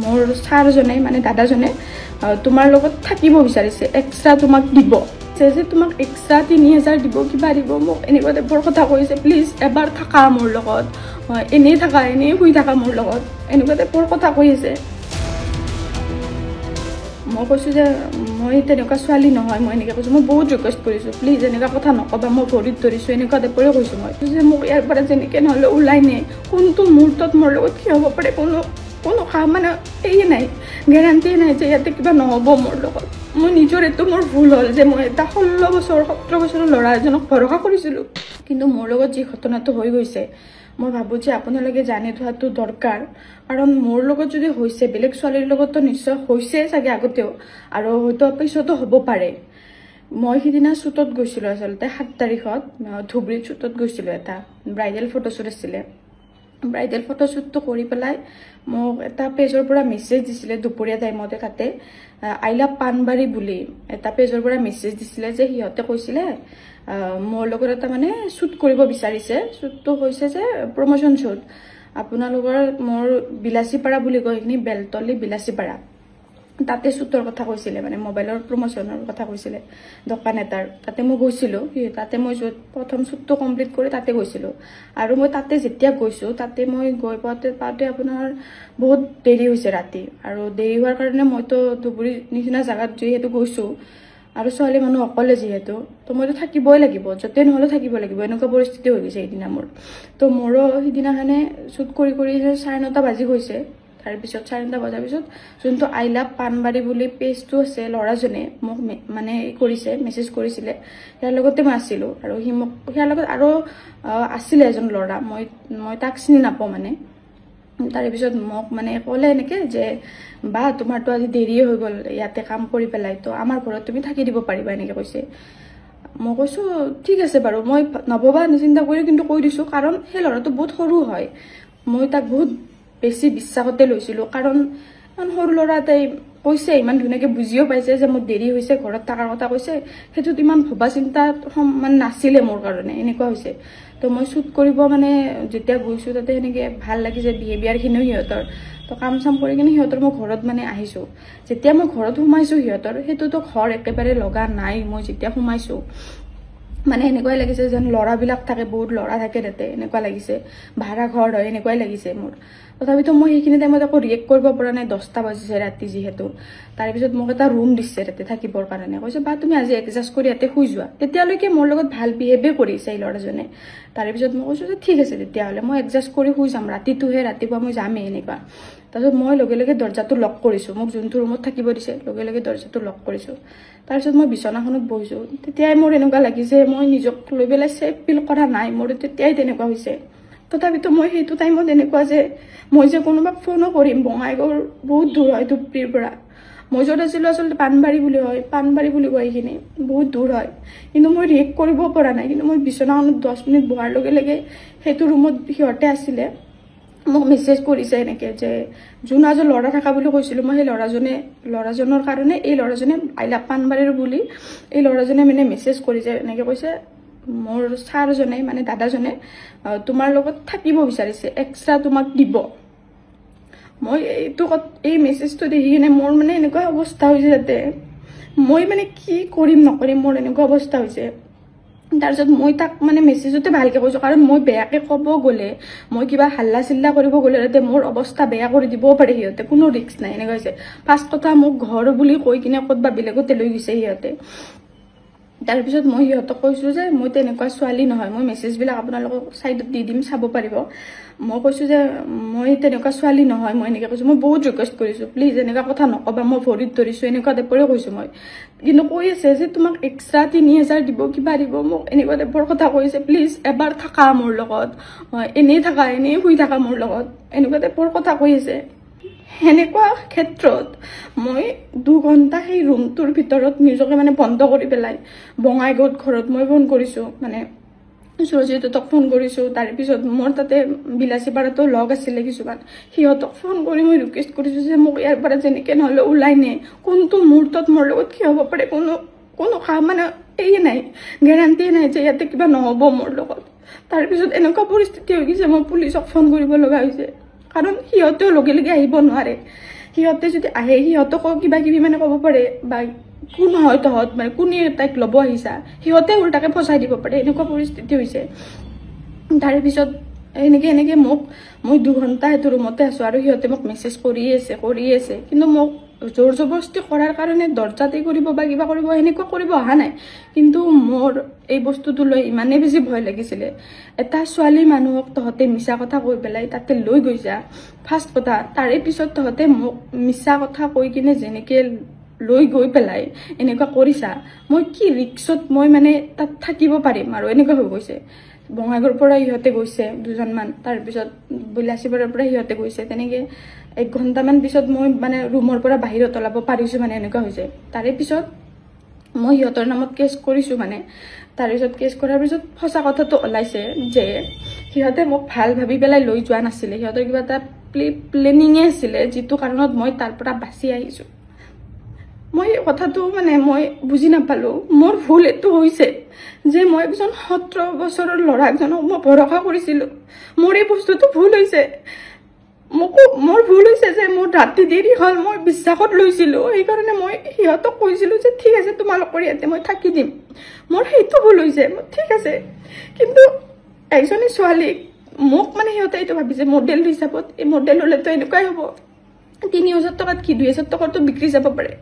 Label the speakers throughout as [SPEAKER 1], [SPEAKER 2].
[SPEAKER 1] মোৰ ছাৰজনে মানে দাদাজনে তোমাৰ লগত থাকিব বিচাৰিছে, এক্সট্ৰা তোমাক দিব, যে তোমাক এক্সট্ৰা 3000 দিব, কিবা দিব, মোক এনেকুৱা টাইপৰ কথা কৈছে। প্লিজ এবাৰ থাকা মোৰ লগত, এনেই থাকা, এনেই শুই থাকা মোৰ লগত, এনেকুৱা টাইপৰ কথা কৈ আছে। মই কৈছোঁ যে মই তেনেকুৱা ছোৱালী নহয়, মই এনেকৈ কৈছোঁ। মই বহুত ৰিকুৱেষ্ট কৰিছোঁ, প্লিজ এনেকুৱা কথা নক'বা, মই ভৰিত ধৰিছোঁ, এনেকুৱা টাইপৰে কৈছোঁ। মই যে মোক ইয়াৰ পৰা যেনেকৈ নহ'লে ওলাই নে, কোনটো মুহূৰ্তত মোৰ লগত কি হ'ব পাৰে কোনো মানে এই নাই, গেৰাণ্টিয়ে নাই যে ইয়াতে কিবা নহ'ব মোৰ লগত। মই নিজৰ এইটো মোৰ ভুল হ'ল যে মই এটা 16 বছৰ 17 বছৰৰ ল'ৰা এজনক ভৰসা কৰিছিলোঁ, কিন্তু মোৰ লগত যি ঘটনাটো হৈ গৈছে, মই ভাবোঁ যে আপোনালোকে জানি থোৱাটো দৰকাৰ। কাৰণ মোৰ লগত যদি হৈছে, বেলেগ ছোৱালীৰ লগততো নিশ্চয় হৈছে চাগে আগতেও, আৰু হয়তো পিছতো হ'ব পাৰে। মই সিদিনা শ্বুটত গৈছিলোঁ, আচলতে 7 তাৰিখত ধুবুৰীত শ্বুটত গৈছিলোঁ, এটা ব্ৰাইডেল ফটোশ্বুট আছিলে। ব্ৰাইডেল ফটোশ্বুটটো কৰি পেলাই মোক এটা পেজৰ পৰা মেছেজ দিছিলে দুপৰীয়া টাইমতে, তাতে আই লাভ পাণবাৰী বুলি এটা পেজৰ পৰা মেছেজ দিছিলে যে সিহঁতে কৈছিলে মোৰ লগত এটা মানে শ্বুট কৰিব বিচাৰিছে। শ্বুটটো হৈছে যে প্ৰমোশ্যন শ্বুট, আপোনালোকৰ মোৰ বিলাচীপাৰা বুলি কয়, সেইখিনি বেলতলি বিলাচীপাৰা, তাতে শ্বুটৰ কথা কৈছিলে, মানে মোবাইলৰ প্ৰমোশ্যনৰ কথা কৈছিলে দোকান এটাৰ। তাতে মই গৈছিলোঁ, তাতে মই প্ৰথম শ্বুটটো কমপ্লিট কৰি তাতে গৈছিলোঁ। আৰু মই তাতে যেতিয়া গৈছোঁ, তাতে মই গৈ পাওঁতে আপোনাৰ বহুত দেৰি হৈছে ৰাতি, আৰু দেৰি হোৱাৰ কাৰণে মইতো ধুবুৰীৰ নিচিনা জেগাত যিহেতু গৈছোঁ, আৰু ছোৱালী মানুহ অকলে যিহেতু, তো মইতো থাকিবই লাগিব, য'তে নহ'লেও থাকিব লাগিব, এনেকুৱা পৰিস্থিতি হৈ গৈছে সেইদিনা মোৰ। তো মোৰো সিদিনাখনে শ্বুট কৰি 9:30 বাজি গৈছে। তাৰপিছত 9:30 বজাৰ পিছত যোনটো আই লাভ পাণবাৰী বুলি পেজটো আছে, ল'ৰাজনে মোক মানে কৰিছে, মেছেজ কৰিছিলে, ইয়াৰ লগতে মই আছিলোঁ। আৰু সি মোক ইয়াৰ লগত আৰু আছিলে এজন ল'ৰা, মই তাক চিনি নাপাওঁ মানে। তাৰপিছত মোক মানে ক'লে এনেকৈ যে বা তোমাৰতো আজি দেৰিয়ে হৈ গ'ল ইয়াতে কাম কৰি পেলাই, তো আমাৰ ঘৰত তুমি থাকি দিব পাৰিবা, এনেকৈ কৈছে। মই কৈছোঁ ঠিক আছে বাৰু, মই নভবা নিচিন্তা কৰি কিন্তু কৈ দিছোঁ, কাৰণ সেই ল'ৰাটো বহুত সৰু হয়। মই তাক বহুত বেছি বিশ্বাসতে লৈছিলোঁ, কাৰণ ইমান সৰু ল'ৰা এটাই কৈছে, ইমান ধুনীয়াকৈ বুজিও পাইছে যে মোৰ দেৰি হৈছে, ঘৰত থকাৰ কথা কৈছে, সেইটোত ইমান ভবা চিন্তা মানে নাছিলে মোৰ কাৰণে, এনেকুৱা হৈছে। তো মই শ্বুট কৰিব মানে যেতিয়া গৈছোঁ, তাতে সেনেকৈ ভাল লাগিছে বিহেভিয়াৰখিনিও সিহঁতৰ। তো কাম চাম কৰি কিনে সিহঁতৰ মই ঘৰত মানে আহিছোঁ। যেতিয়া মই ঘৰত সোমাইছোঁ সিহঁতৰ, সেইটোতো ঘৰ একেবাৰে লগা নাই। মই যেতিয়া সোমাইছোঁ মানে এনেকুৱাই লাগিছে যেন ল'ৰাবিলাক থাকে, বহুত ল'ৰা থাকে তাতে, এনেকুৱা লাগিছে, ভাড়া ঘৰ হয়, এনেকুৱাই লাগিছে মোৰ। তথাপিতো মই সেইখিনি টাইমত একো ৰিয়েক্ট কৰিব পৰা নাই, 10টা বাজিছে ৰাতি যিহেতু। তাৰপিছত মোক এটা ৰুম দিছে তাতে থাকিবৰ কাৰণে, কৈছে বা তুমি আজি এডজাষ্ট কৰি ইয়াতে শুই যোৱা। তেতিয়ালৈকে মোৰ লগত ভাল বিহেভে কৰিছে এই ল'ৰাজনে। তাৰপিছত মই কৈছোঁ যে ঠিক আছে, তেতিয়াহ'লে মই এডজাষ্ট কৰি শুই যাম, ৰাতিটোহে, ৰাতিপুৱা মই যামেই, এনেকুৱা। তাৰপিছত মই লগে লগে দৰ্জাটো লক কৰিছোঁ, মোক যোনটো ৰুমত থাকিব দিছে লগে লগে দৰ্জাটো লক কৰিছোঁ। তাৰপিছত মই বিচনাখনত বহিছোঁ। তেতিয়াই মোৰ এনেকুৱা লাগিছে মই নিজক লৈ পেলাই ছেফ ফিল কৰা নাই, মোৰ তেতিয়াই তেনেকুৱা হৈছে। তথাপিতো মই সেইটো টাইমত এনেকুৱা যে মই যে কোনোবাক ফোনো কৰিম, বঙাইগাঁৱৰ বহুত দূৰ হয় ধুবুৰীৰ পৰা, মই য'ত আছিলোঁ আচলতে পাণবাৰী বুলি হয়, পাণবাৰী বুলি কয়, এইখিনি বহুত দূৰ হয়, কিন্তু মই ৰিয়েক্ট কৰিব পৰা নাই। কিন্তু মই বিচনাখনত 10 মিনিট বহাৰ লগে লগে সেইটো ৰুমত সিহঁতে আছিলে, মোক মেছেজ কৰিছে এনেকৈ যে যোন এজন ল'ৰা থকা বুলি কৈছিলোঁ মই, সেই ল'ৰাজনৰ কাৰণে এই ল'ৰাজনে আই লাভ পাণবাৰীৰ বুলি এই ল'ৰাজনে মানে মেছেজ কৰিছে, এনেকৈ কৈছে মোৰ ছাৰজনে মানে দাদাজনে তোমাৰ লগত থাকিব বিচাৰিছে, এক্সট্ৰা তোমাক দিব। মই এই মেছেজটো দেখি কিনে মোৰ মানে এনেকুৱা অৱস্থা হৈছে, যাতে মই মানে কি কৰিম নকৰিম, মোৰ এনেকুৱা অৱস্থা হৈছে। তাৰপিছত মই তাক মানে মেছেজতে ভালকৈ কৈছোঁ, কাৰণ মই বেয়াকৈ ক'ব গ'লে, মই কিবা হাল্লা চিল্লা কৰিব গ'লে যাতে মোৰ অৱস্থা বেয়া কৰি দিবও পাৰে সিহঁতে, কোনো ৰিস্ক নাই, এনেকুৱা হৈছে। ফাৰ্ষ্ট কথা মোক ঘৰ বুলি কৈ কিনে ক'তবা বেলেগতে লৈ গৈছে সিহঁতে। তাৰপিছত মই সিহঁতক কৈছোঁ যে মই তেনেকুৱা ছোৱালী নহয়, মই মেছেজবিলাক আপোনালোকক ছাইডত দি দিম, চাব পাৰিব। মই কৈছোঁ যে মই তেনেকুৱা ছোৱালী নহয়, মই এনেকৈ কৈছোঁ। মই বহুত ৰিকুৱেষ্ট কৰিছোঁ, প্লিজ এনেকুৱা কথা নক'বা, মই ভৰিত ধৰিছোঁ, এনেকুৱা টাইপৰে কৈছোঁ মই। কিন্তু কৈ আছে যে তোমাক এক্সট্ৰা 3000 দিব, কিবা দিব, মোক এনেকুৱা টাইপৰ কথা কৈছে। প্লিজ এবাৰ থাকা মোৰ লগত, এনেই থাকা, এনেই শুই থাকা মোৰ লগত, এনেকুৱা টাইপৰ কথা কৈ আছে। সেনেকুৱা ক্ষেত্ৰত মই 2 ঘণ্টা সেই ৰুমটোৰ ভিতৰত নিজকে মানে বন্ধ কৰি পেলাই বঙাইগাঁৱত ঘৰত মই ফোন কৰিছোঁ, মানে সুৰজিতক ফোন কৰিছোঁ। তাৰপিছত মোৰ তাতে বিলাচীপাৰাতো লগ আছিলে কিছুমান, সিহঁতক ফোন কৰি মই ৰিকুৱেষ্ট কৰিছোঁ যে মোক ইয়াৰ পৰা যেনেকৈ নহ'লে ওলাই নে, কোনটো মুহূৰ্তত মোৰ লগত কি হ'ব পাৰে কোনো মানে এই নাই, গেৰাণ্টিয়ে নাই যে ইয়াতে কিবা নহ'ব মোৰ লগত। তাৰপিছত এনেকুৱা পৰিস্থিতি হৈ গৈছে মই পুলিচক ফোন কৰিব লগা হৈছে, কাৰণ সিহঁতেও লগে লগে আহিব নোৱাৰে। সিহঁতে যদি আহে সিহঁতকো কিবা কিবি মানে ক'ব পাৰে বা কোন হয় তহঁত মানে কোনে তাইক ল'ব আহিছা সিহঁতে উল্টাকে ফচাই দিব পাৰে এনেকুৱা পৰিস্থিতি হৈছে তাৰে পিছত এনেকে মোক মই 2 ঘণ্টা সেইটো ৰুমতে আছো আৰু সিহঁতে মোক মেছেজ কৰি আছে কিন্তু মোক জোৰ জবৰদস্তি কৰাৰ কাৰণে দৰজাতে কৰিব বা কিবা কৰিব এনেকুৱা কৰিব অহা নাই কিন্তু মোৰ এই বস্তুটো লৈ ইমানে বেছি ভয় লাগিছিলে এটা ছোৱালী মানুহক তহঁতে মিছা কথা কৈ পেলাই তাতে লৈ গৈছা ফাৰ্ষ্ট কথা তাৰে পিছত তহঁতে মোক মিছা কথা কৈ কিনে যেনেকে লৈ গৈ পেলাই এনেকুৱা কৰিছা মই কি ৰিক্সত মই মানে তাত থাকিব পাৰিম আৰু এনেকুৱা হৈ গৈছে বঙাইগাঁৱৰ পৰা ইহঁতে গৈছে 2 মান তাৰ পিছত বিলাসীপাৰাৰ পৰা ইহঁতে গৈছে তেনেকে 1 ঘণ্টামান পিছত মই মানে ৰুমৰ পৰা বাহিৰত ওলাব পাৰিছো মানে এনেকুৱা হৈছে তাৰে পিছত মই ইহঁতৰ নামত কেছ কৰিছো মানে তাৰ পিছত কেছ কৰাৰ পিছত ফসা কথাটো ওলাইছে যে সিহঁতে মোক ভাল ভাবি পেলাই লৈ যোৱা নাছিলে সিহঁতৰ কিবা এটা প্লেনিঙে আছিলে যিটো কাৰণত মই তাৰ পৰা বাচি আহিছো মই কথাটো মানে মই বুজি নাপালো মোৰ ভুল এটো হৈছে যে মই একজন 17 বছৰৰ ল'ৰা একজনক মই ভৰসা কৰিছিলো মোৰ এই বস্তুটো ভুল হৈছে মোৰ ভুল হৈছে যে মোৰ ৰাতি দেৰি হল মই বিশ্বাসত লৈছিলো এই কাৰণে মই সিহঁতক কৈছিলো যে ঠিক আছে তোমালোকৰ ইয়াতে মই থাকি দিম মোৰ সেইটো ভুল হৈছে ঠিক আছে কিন্তু একজনী ছোৱালী মোক মানে সিহঁতে এইটো ভাবিছে মডেল হিচাপত এই মডেল হলেতো এনেকুৱাই হ'ব 3000 টকাত কি 2000 টকাটো বিক্ৰী যাব পাৰে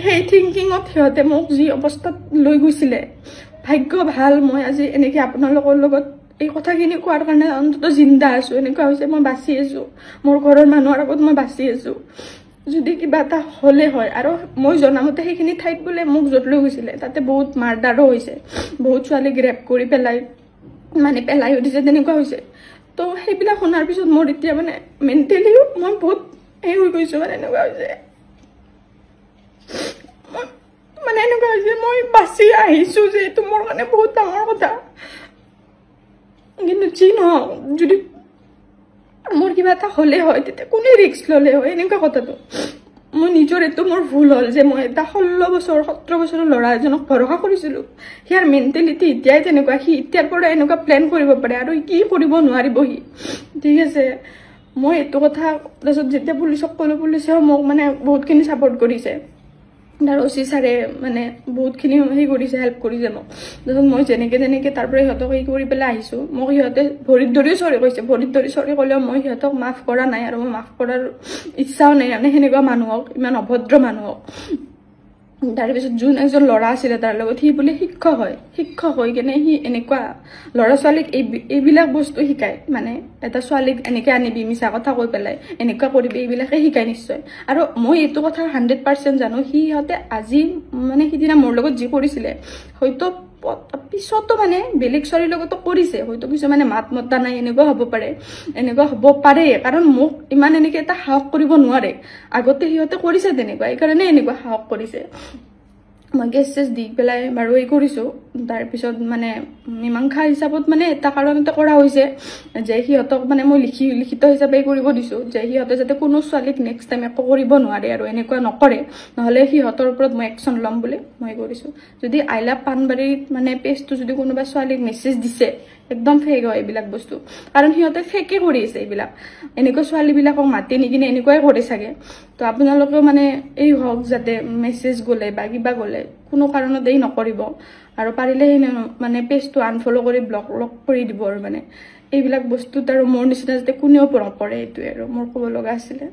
[SPEAKER 1] সেই থিংকিঙত সিহঁতে মোক যি অৱস্থাত লৈ গৈছিলে ভাগ্য ভাল মই আজি এনেকে আপোনালোকৰ লগত এই কথাখিনি কোৱাৰ কাৰণে অন্তত জিন্দা আছো এনেকুৱা হৈছে মই বাচি আছো মোৰ ঘৰৰ মানুহৰ আগত মই বাচি আছো যদি কিবা এটা হলে হয় আৰু মই জনামতে সেইখিনি ঠাইত বোলে মোক য'ত লৈ গৈছিলে তাতে বহুত মাৰ্ডাৰো হৈছে বহুত ছোৱালী গ্ৰেপ কৰি পেলাই মানে পেলাই দিছে তেনেকুৱা হৈছে তো সেইবিলাক শুনাৰ পিছত মোৰ এতিয়া মানে মেণ্টেলিও মই বহুত এই হৈ গৈছো মানে এনেকুৱা হৈছে মানে এনেকুৱা হৈছে মই বাচি আহিছো যে এইটো মোৰ কাৰণে বহুত ডাঙৰ কথা কিন্তু যি নহওক যদি মোৰ কিবা এটা হলে হয় তেতিয়া কোনে ৰিস্ক ললে হয় এনেকুৱা কথাটো মই নিজৰ এইটো মোৰ ভুল হল যে মই এটা 16 বছৰ 17 বছৰৰ ল'ৰা এজনক ভৰসা কৰিছিলো হিয়াৰ মেণ্টেলিটি এতিয়াই তেনেকুৱা সি এতিয়াৰ পৰা এনেকুৱা প্লেন কৰিব পাৰে আৰু কি কৰিব নোৱাৰিব সি ঠিক আছে মই এইটো কথা তাৰপিছত যেতিয়া পুলিচক ক'লো পুলিচেও মোক মানে বহুতখিনি ছাপোৰ্ট কৰিছে তাৰ ওচি ছাৰে মানে বহুতখিনি হেৰি কৰিছে হেল্প কৰিছে মোক তাৰপিছত মই যেনেকে তাৰ পৰা সিহঁতক হেৰি কৰি পেলাই আহিছো মোক সিহঁতে ভৰিত ধৰি চৰি কৈছে ভৰিত ধৰি চৰি ক'লেও মই সিহঁতক মাফ কৰা নাই আৰু মই মাফ কৰাৰ ইচ্ছাও নাই মানে সেনেকুৱা মানুহক ইমান অভদ্ৰ মানুহক তাৰে পিছত যোন একজন ল'ৰা আছিলে তাৰ লগত সি বোলে শিক্ষক হৈ কেনে সি এনেকুৱা ল'ৰা ছোৱালীক এইবিলাক বস্তু শিকায় মানে এটা ছোৱালীক এনেকে আনিবি মিছা কথা কৈ পেলাই এনেকুৱা কৰিবি এইবিলাকে শিকায় নিশ্চয় আৰু মই এইটো কথা 100% জানো সিহঁতে আজি মানে সিদিনা মোৰ লগত যি কৰিছিলে হয়তো পিছতো মানে বেলেগ ছোৱালীৰ লগতো কৰিছে হয়তো কিছুমানে মাত মতা নাই এনেকুৱা হ'ব পাৰে কাৰণ মোক ইমান এনেকে এটা সাহস কৰিব নোৱাৰে আগতে সিহঁতে কৰিছে তেনেকুৱা এই কাৰণে এনেকুৱা সাহস কৰিছে মই কেছ দি পেলাই বাৰু এই কৰিছো তাৰ পিছত মানে মীমাংসা হিচাপত মানে এটা কাৰণতে কৰা হৈছে যে সিহঁতক মানে মই লিখিত হিচাপে কৰিব দিছো যে সিহঁতে যাতে কোনো ছোৱালীক নেক্সট টাইম একো কৰিব নোৱাৰে আৰু এনেকুৱা নকৰে নহলে সিহঁতৰ ওপৰত মই একচন ল'ম বুলি মই কৰিছো যদি আইলা পানবাৰীত মানে পেজটো যদি কোনোবা ছোৱালীক মেছেজ দিছে একদম ফেক হয় এইবিলাক বস্তু কাৰণ সিহঁতে ফেকে কৰি আছে এইবিলাক এনেকুৱা ছোৱালীবিলাকক মাতি নিকিনে এনেকুৱাই কৰে চাগে তো আপোনালোকেও মানে এই হওক যাতে মেছেজ গ'লে বা কিবা গ'লে কোনো কাৰণত এই নকৰিব আৰু পাৰিলে মানে পেজটো আনফলো কৰি ব্লক কৰি দিব আৰু মানে এইবিলাক বস্তুত আৰু মোৰ নিচিনা যাতে কোনেও নপৰে এইটোৱে আৰু মোৰ ক'ব লগা আছিলে